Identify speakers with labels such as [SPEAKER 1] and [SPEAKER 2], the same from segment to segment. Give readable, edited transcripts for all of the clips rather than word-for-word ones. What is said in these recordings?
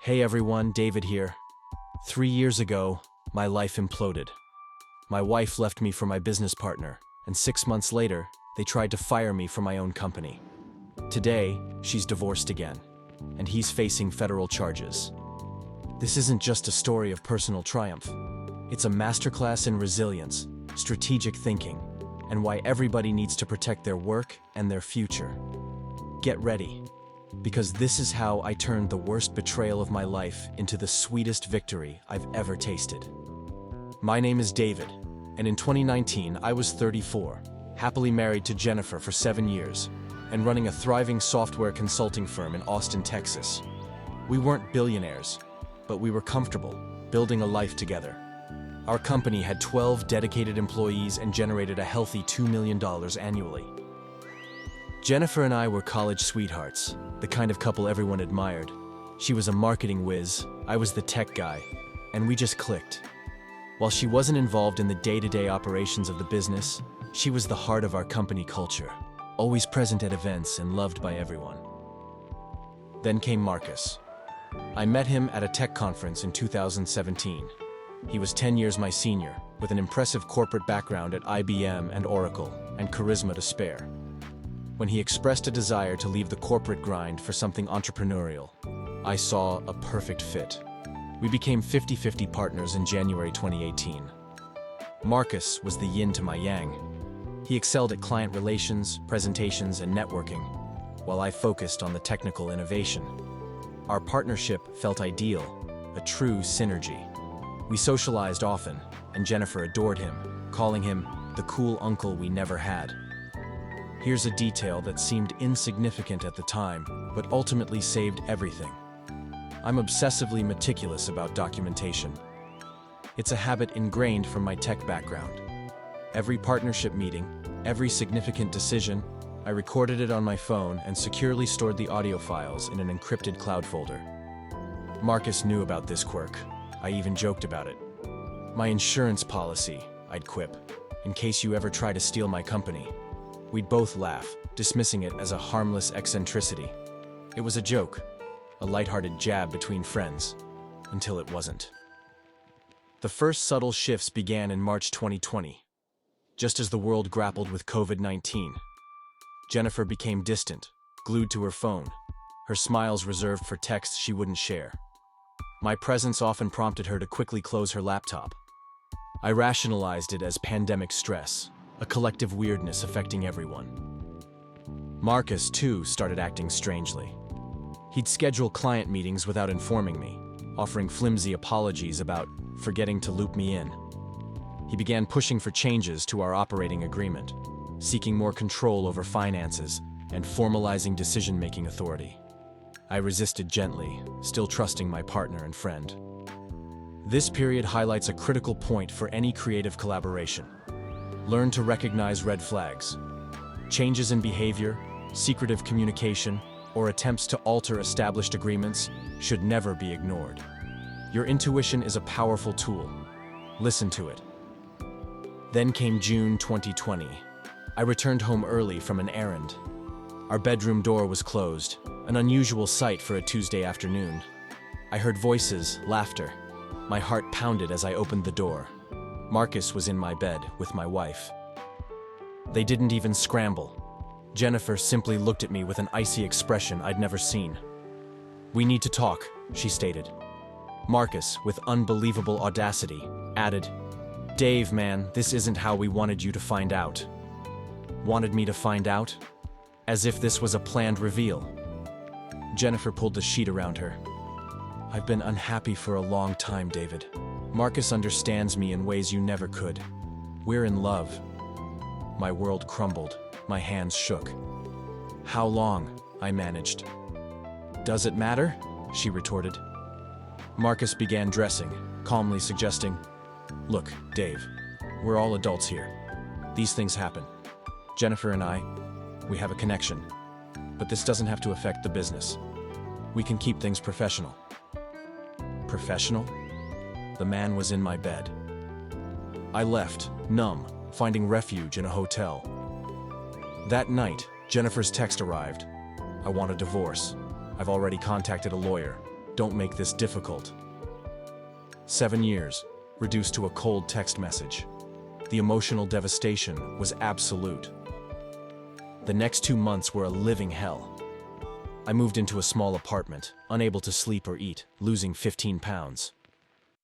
[SPEAKER 1] Hey everyone, David here. 3 years ago, my life imploded. My wife left me for my business partner, and 6 months later, they tried to fire me from my own company. Today, she's divorced again, and he's facing federal charges. This isn't just a story of personal triumph. It's a masterclass in resilience, strategic thinking, and why everybody needs to protect their work and their future. Get ready, because this is how I turned the worst betrayal of my life into the sweetest victory I've ever tasted. My name is David, and in 2019 I was 34, happily married to Jennifer for 7 years, and running a thriving software consulting firm in Austin, Texas. We weren't billionaires, but we were comfortable, building a life together. Our company had 12 dedicated employees and generated a healthy $2 million annually. Jennifer and I were college sweethearts, the kind of couple everyone admired. She was a marketing whiz, I was the tech guy, and we just clicked. While she wasn't involved in the day-to-day operations of the business, she was the heart of our company culture, always present at events and loved by everyone. Then came Marcus. I met him at a tech conference in 2017. He was 10 years my senior, with an impressive corporate background at IBM and Oracle, and charisma to spare. When he expressed a desire to leave the corporate grind for something entrepreneurial, I saw a perfect fit. We became 50-50 partners in January 2018. Marcus was the yin to my yang. He excelled at client relations, presentations, and networking, while I focused on the technical innovation. Our partnership felt ideal, a true synergy. We socialized often, and Jennifer adored him, calling him the cool uncle we never had. Here's a detail that seemed insignificant at the time, but ultimately saved everything. I'm obsessively meticulous about documentation. It's a habit ingrained from my tech background. Every partnership meeting, every significant decision, I recorded it on my phone and securely stored the audio files in an encrypted cloud folder. Marcus knew about this quirk. I even joked about it. My insurance policy, I'd quip, in case you ever try to steal my company. We'd both laugh, dismissing it as a harmless eccentricity. It was a joke, a lighthearted jab between friends, until it wasn't. The first subtle shifts began in March 2020. Just as the world grappled with COVID-19, Jennifer became distant, glued to her phone, her smiles reserved for texts she wouldn't share. My presence often prompted her to quickly close her laptop. I rationalized it as pandemic stress, a collective weirdness affecting everyone. Marcus, too, started acting strangely. He'd schedule client meetings without informing me, offering flimsy apologies about forgetting to loop me in. He began pushing for changes to our operating agreement, seeking more control over finances and formalizing decision-making authority. I resisted gently, still trusting my partner and friend. This period highlights a critical point for any creative collaboration. Learn to recognize red flags. Changes in behavior, secretive communication, or attempts to alter established agreements should never be ignored. Your intuition is a powerful tool. Listen to it. Then came June 2020. I returned home early from an errand. Our bedroom door was closed, an unusual sight for a Tuesday afternoon. I heard voices, laughter. My heart pounded as I opened the door. Marcus was in my bed with my wife. They didn't even scramble. Jennifer simply looked at me with an icy expression I'd never seen. "We need to talk," she stated. Marcus, with unbelievable audacity, added, "Dave, man, this isn't how we wanted you to find out." Wanted me to find out? As if this was a planned reveal. Jennifer pulled the sheet around her. "I've been unhappy for a long time, David. Marcus understands me in ways you never could. We're in love." My world crumbled. My hands shook. "How long?" I managed. "Does it matter?" she retorted. Marcus began dressing, calmly suggesting, "Look, Dave, we're all adults here. These things happen. Jennifer and I, we have a connection. But this doesn't have to affect the business. We can keep things professional." Professional? The man was in my bed. I left, numb, finding refuge in a hotel. That night, Jennifer's text arrived. "I want a divorce. I've already contacted a lawyer. Don't make this difficult. 7 years, reduced to a cold text message. The emotional devastation was absolute. The next 2 months were a living hell. I moved into a small apartment, unable to sleep or eat, losing 15 pounds.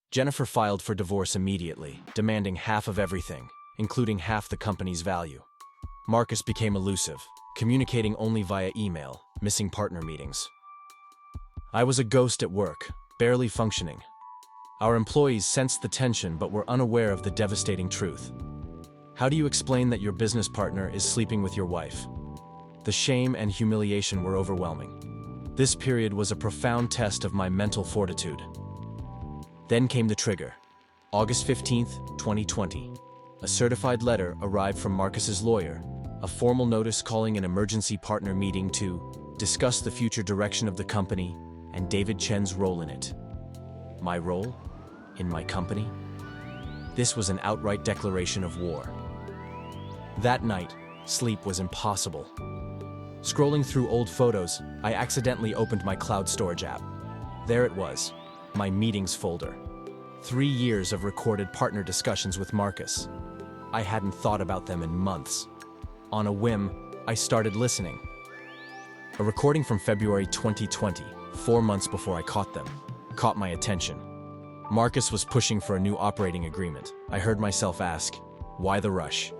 [SPEAKER 1] Jennifer filed for divorce immediately, demanding half of everything, including half the company's value. Marcus became elusive, communicating only via email, missing partner meetings. I was a ghost at work, barely functioning. Our employees sensed the tension but were unaware of the devastating truth. How do you explain that your business partner is sleeping with your wife? The shame and humiliation were overwhelming. This period was a profound test of my mental fortitude. Then came the trigger. August 15th, 2020. A certified letter arrived from Marcus's lawyer, a formal notice calling an emergency partner meeting to discuss the future direction of the company and David Chen's role in it. My role? In my company? This was an outright declaration of war. That night, sleep was impossible. Scrolling through old photos, I accidentally opened my cloud storage app. There it was, my meetings folder. 3 years of recorded partner discussions with Marcus. I hadn't thought about them in months. On a whim, I started listening. A recording from February 2020, 4 months before I caught my attention. Marcus was pushing for a new operating agreement. I heard myself ask, why the rush?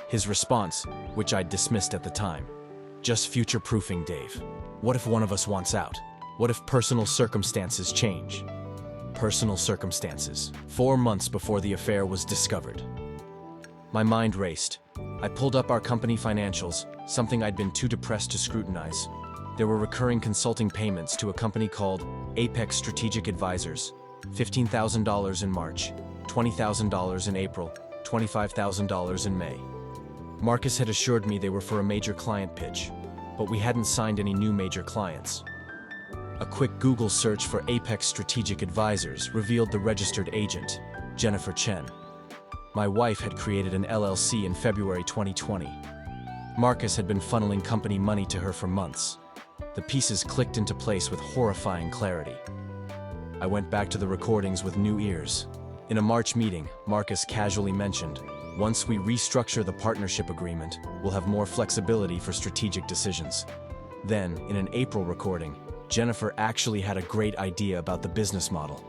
[SPEAKER 1] His response, which I'd dismissed at the time, just future-proofing, Dave. What if one of us wants out? What if personal circumstances change? Personal circumstances. 4 months before the affair was discovered. My mind raced. I pulled up our company financials, something I'd been too depressed to scrutinize. There were recurring consulting payments to a company called Apex Strategic Advisors, $15,000 in March, $20,000 in April, $25,000 in May. Marcus had assured me they were for a major client pitch, but we hadn't signed any new major clients. A quick Google search for Apex Strategic Advisors revealed the registered agent, Jennifer Chen. My wife had created an LLC in February 2020. Marcus had been funneling company money to her for months. The pieces clicked into place with horrifying clarity. I went back to the recordings with new ears. In a March meeting, Marcus casually mentioned, once we restructure the partnership agreement, we'll have more flexibility for strategic decisions. Then, in an April recording, Jennifer actually had a great idea about the business model.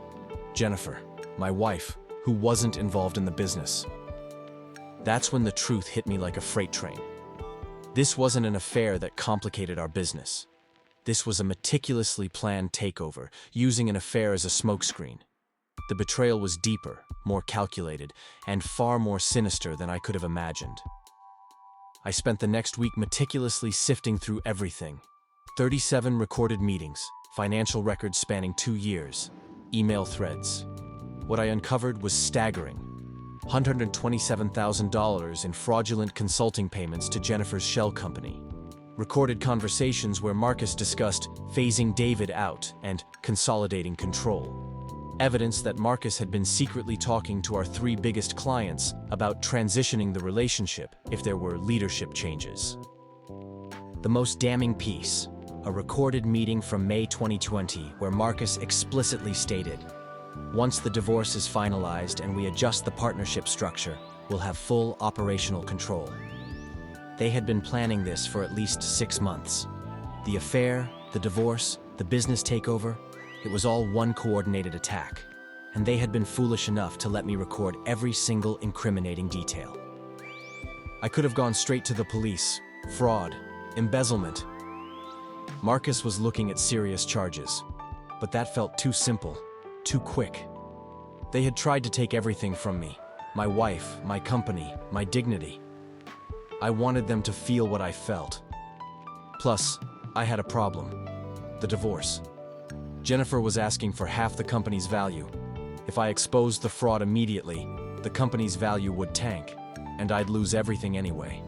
[SPEAKER 1] Jennifer, my wife, who wasn't involved in the business. That's when the truth hit me like a freight train. This wasn't an affair that complicated our business. This was a meticulously planned takeover, using an affair as a smokescreen. The betrayal was deeper, more calculated, and far more sinister than I could have imagined. I spent the next week meticulously sifting through everything. 37 recorded meetings, financial records spanning 2 years, email threads. What I uncovered was staggering. $127,000 in fraudulent consulting payments to Jennifer's shell company. Recorded conversations where Marcus discussed phasing David out and consolidating control. Evidence that Marcus had been secretly talking to our 3 biggest clients about transitioning the relationship if there were leadership changes. The most damning piece, a recorded meeting from May 2020 where Marcus explicitly stated, once the divorce is finalized and we adjust the partnership structure, we'll have full operational control. They had been planning this for at least 6 months. The affair, the divorce, the business takeover, it was all one coordinated attack, and they had been foolish enough to let me record every single incriminating detail. I could have gone straight to the police, fraud, embezzlement. Marcus was looking at serious charges, but that felt too simple, too quick. They had tried to take everything from me, my wife, my company, my dignity. I wanted them to feel what I felt. Plus, I had a problem, the divorce. Jennifer was asking for half the company's value. If I exposed the fraud immediately, the company's value would tank, and I'd lose everything anyway.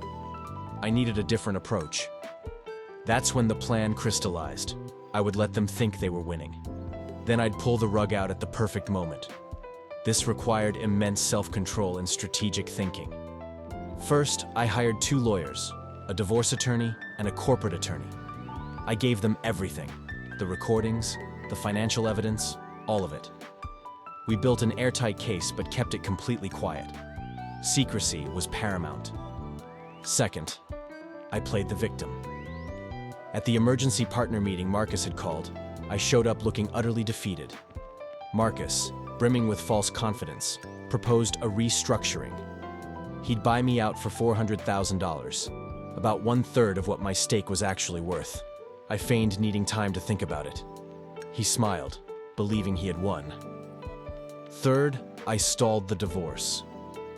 [SPEAKER 1] I needed a different approach. That's when the plan crystallized. I would let them think they were winning. Then I'd pull the rug out at the perfect moment. This required immense self-control and strategic thinking. First, I hired 2 lawyers, a divorce attorney and a corporate attorney. I gave them everything, the recordings, the financial evidence, all of it. We built an airtight case but kept it completely quiet. Secrecy was paramount. Second, I played the victim. At the emergency partner meeting Marcus had called, I showed up looking utterly defeated. Marcus, brimming with false confidence, proposed a restructuring. He'd buy me out for $400,000, about 1/3 of what my stake was actually worth. I feigned needing time to think about it. He smiled, believing he had won. Third, I stalled the divorce.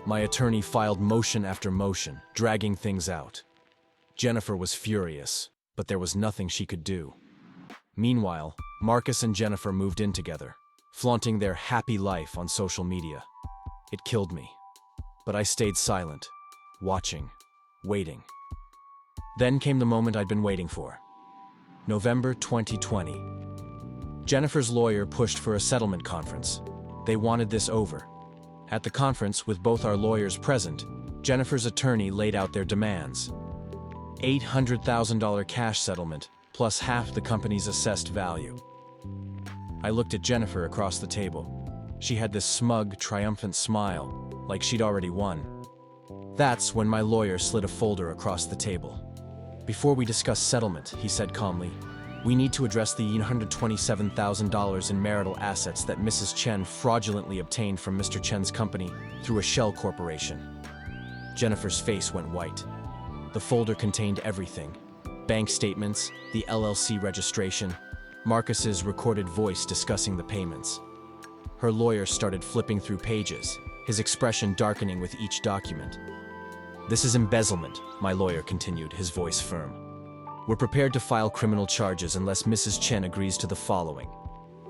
[SPEAKER 1] My attorney filed motion after motion, dragging things out. Jennifer was furious, but there was nothing she could do. Meanwhile, Marcus and Jennifer moved in together, flaunting their happy life on social media. It killed me. But I stayed silent, watching, waiting. Then came the moment I'd been waiting for. November 2020. Jennifer's lawyer pushed for a settlement conference. They wanted this over. At the conference, with both our lawyers present, Jennifer's attorney laid out their demands. $800,000 cash settlement, plus half the company's assessed value. I looked at Jennifer across the table. She had this smug, triumphant smile, like she'd already won. That's when my lawyer slid a folder across the table. Before we discuss settlement, he said calmly, we need to address the $127,000 in marital assets that Mrs. Chen fraudulently obtained from Mr. Chen's company through a shell corporation. Jennifer's face went white. The folder contained everything: bank statements, the LLC registration, Marcus's recorded voice discussing the payments. Her lawyer started flipping through pages, his expression darkening with each document. This is embezzlement, my lawyer continued, his voice firm. We're prepared to file criminal charges unless Mrs. Chen agrees to the following: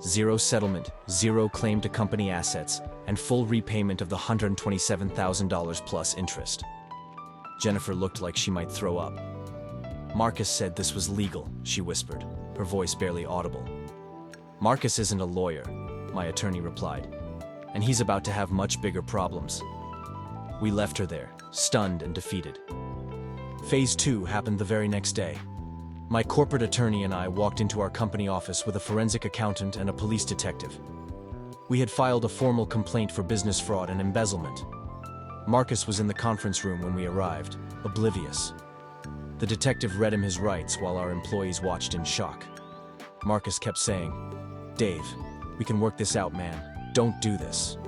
[SPEAKER 1] 0 settlement, 0 claim to company assets, and full repayment of the $127,000 plus interest. Jennifer looked like she might throw up. Marcus said this was legal, she whispered, her voice barely audible. Marcus isn't a lawyer, my attorney replied, and he's about to have much bigger problems. We left her there, stunned and defeated. Phase 2 happened the very next day. My corporate attorney and I walked into our company office with a forensic accountant and a police detective. We had filed a formal complaint for business fraud and embezzlement. Marcus was in the conference room when we arrived, oblivious. The detective read him his rights while our employees watched in shock. Marcus kept saying, "Dave, we can work this out, man. Don't do this."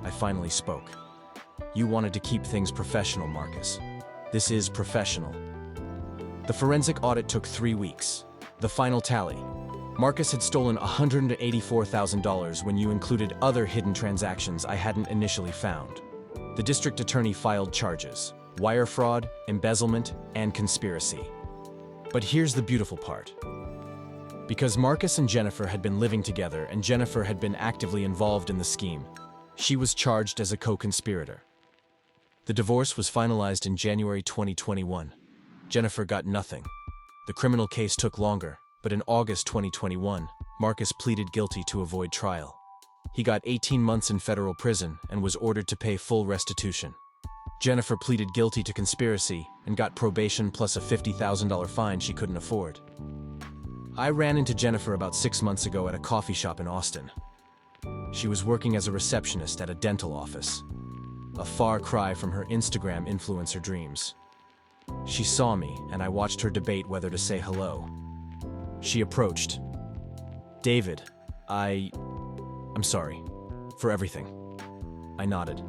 [SPEAKER 1] I finally spoke. You wanted to keep things professional, Marcus. This is professional. The forensic audit took 3 weeks. The final tally: Marcus had stolen $184,000 when you included other hidden transactions I hadn't initially found. The district attorney filed charges: wire fraud, embezzlement, and conspiracy. But here's the beautiful part. Because Marcus and Jennifer had been living together and Jennifer had been actively involved in the scheme, she was charged as a co-conspirator. The divorce was finalized in January 2021. Jennifer got nothing. The criminal case took longer, but in August 2021, Marcus pleaded guilty to avoid trial. He got 18 months in federal prison and was ordered to pay full restitution. Jennifer pleaded guilty to conspiracy and got probation plus a $50,000 fine she couldn't afford. I ran into Jennifer about 6 months ago at a coffee shop in Austin. She was working as a receptionist at a dental office, a far cry from her Instagram influencer dreams. She saw me, and I watched her debate whether to say hello. She approached. "David, I'm sorry. For everything." I nodded.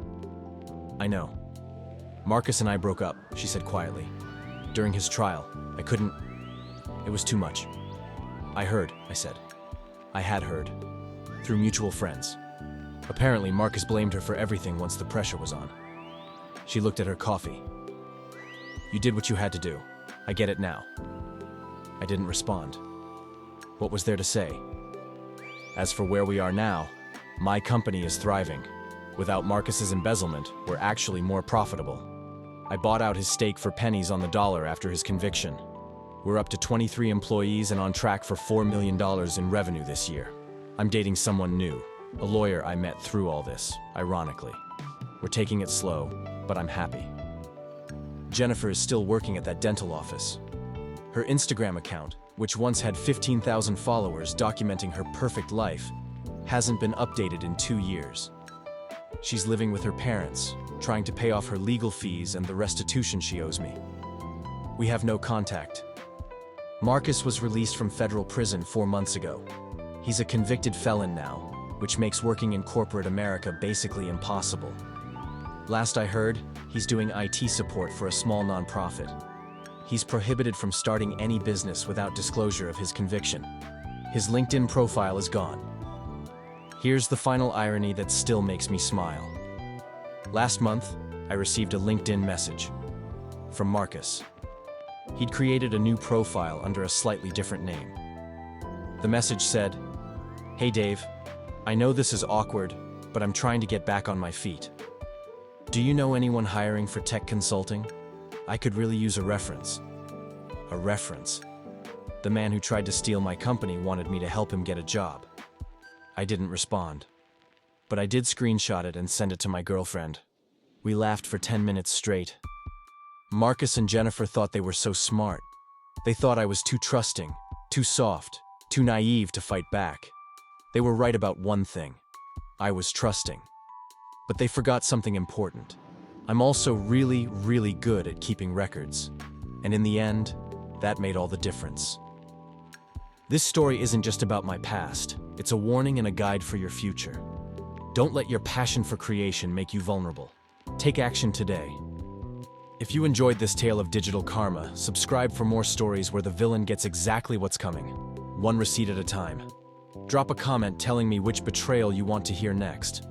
[SPEAKER 1] "I know. Marcus and I broke up," she said quietly. "During his trial, I couldn't. It was too much." "I heard," I said. I had heard. Through mutual friends. Apparently, Marcus blamed her for everything once the pressure was on. She looked at her coffee. "You did what you had to do. I get it now." I didn't respond. What was there to say? As for where we are now, my company is thriving. Without Marcus's embezzlement, we're actually more profitable. I bought out his stake for pennies on the dollar after his conviction. We're up to 23 employees and on track for $4 million in revenue this year. I'm dating someone new, a lawyer I met through all this, ironically. We're taking it slow, but I'm happy. Jennifer is still working at that dental office. Her Instagram account, which once had 15,000 followers documenting her perfect life, hasn't been updated in 2 years. She's living with her parents, trying to pay off her legal fees and the restitution she owes me. We have no contact. Marcus was released from federal prison 4 months ago. He's a convicted felon now, which makes working in corporate America basically impossible. Last I heard, he's doing IT support for a small nonprofit. He's prohibited from starting any business without disclosure of his conviction. His LinkedIn profile is gone. Here's the final irony that still makes me smile. Last month, I received a LinkedIn message from Marcus. He'd created a new profile under a slightly different name. The message said, "Hey Dave, I know this is awkward, but I'm trying to get back on my feet. Do you know anyone hiring for tech consulting? I could really use a reference." A reference. The man who tried to steal my company wanted me to help him get a job. I didn't respond, but I did screenshot it and send it to my girlfriend. We laughed for 10 minutes straight. Marcus and Jennifer thought they were so smart. They thought I was too trusting, too soft, too naive to fight back. They were right about one thing. I was trusting. But they forgot something important. I'm also really, really good at keeping records. And in the end, that made all the difference. This story isn't just about my past. It's a warning and a guide for your future. Don't let your passion for creation make you vulnerable. Take action today. If you enjoyed this tale of digital karma, subscribe for more stories where the villain gets exactly what's coming, one receipt at a time. Drop a comment telling me which betrayal you want to hear next.